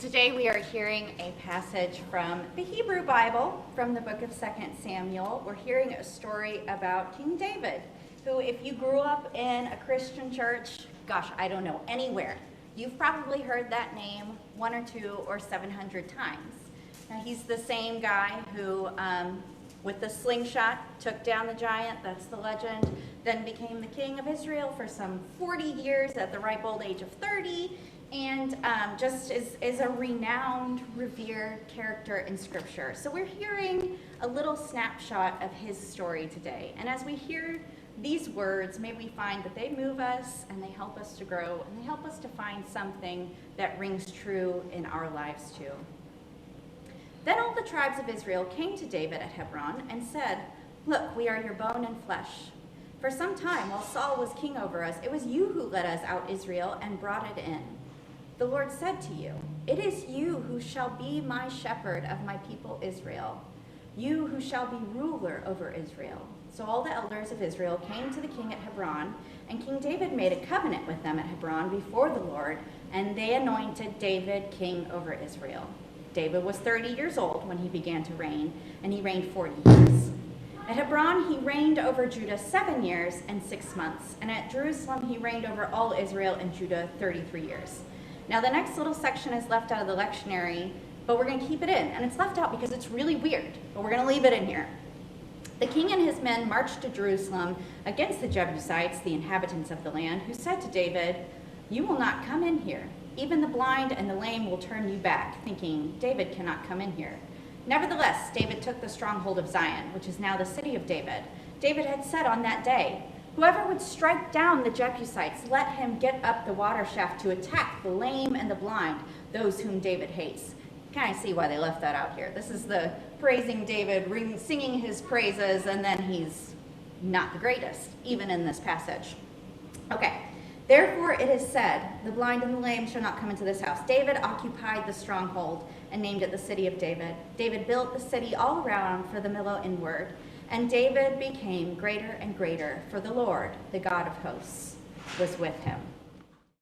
Today we are hearing a passage from the Hebrew Bible, from the book of 2 Samuel. We're hearing a story about King David, who, if you grew up in a Christian church, gosh, I don't know, anywhere, you've probably heard that name 1 or 2 or 700 times. Now, he's the same guy who, with the slingshot, took down the giant, that's the legend, then became the king of Israel for some 40 years at the ripe old age of 30, and just is a renowned, revered character in Scripture. So we're hearing a little snapshot of his story today. And as we hear these words, may we find that they move us, and they help us to grow, and they help us to find something that rings true in our lives too. Then all the tribes of Israel came to David at Hebron and said, "Look, we are your bone and flesh. For some time, while Saul was king over us, it was you who led us out Israel and brought it in. The Lord said to you, 'It is you who shall be my shepherd of my people Israel, you who shall be ruler over Israel.' So all the elders of Israel came to the king at Hebron, and King David made a covenant with them at Hebron before the Lord, and they anointed David king over Israel. David was 30 years old when he began to reign, and he reigned 40 years. At Hebron, he reigned over Judah 7 years and 6 months, and at Jerusalem, he reigned over all Israel and Judah 33 years. Now, the next little section is left out of the lectionary, but we're going to keep it in, and it's left out because it's really weird, but we're going to leave it in here. The king and his men marched to Jerusalem against the Jebusites, the inhabitants of the land, who said to David, 'You will not come in here. Even the blind and the lame will turn you back,' thinking, 'David cannot come in here.' Nevertheless, David took the stronghold of Zion, which is now the city of David. David had said on that day, 'Whoever would strike down the Jebusites, let him get up the water shaft to attack the lame and the blind, those whom David hates.'" Kind of see why they left that out here. This is the praising David, singing his praises, and then he's not the greatest, even in this passage. Okay. "Therefore it is said, the blind and the lame shall not come into this house." David occupied the stronghold and named it the city of David. David built the city all around for the Millo inward, and David became greater and greater, for the Lord, the God of hosts, was with him.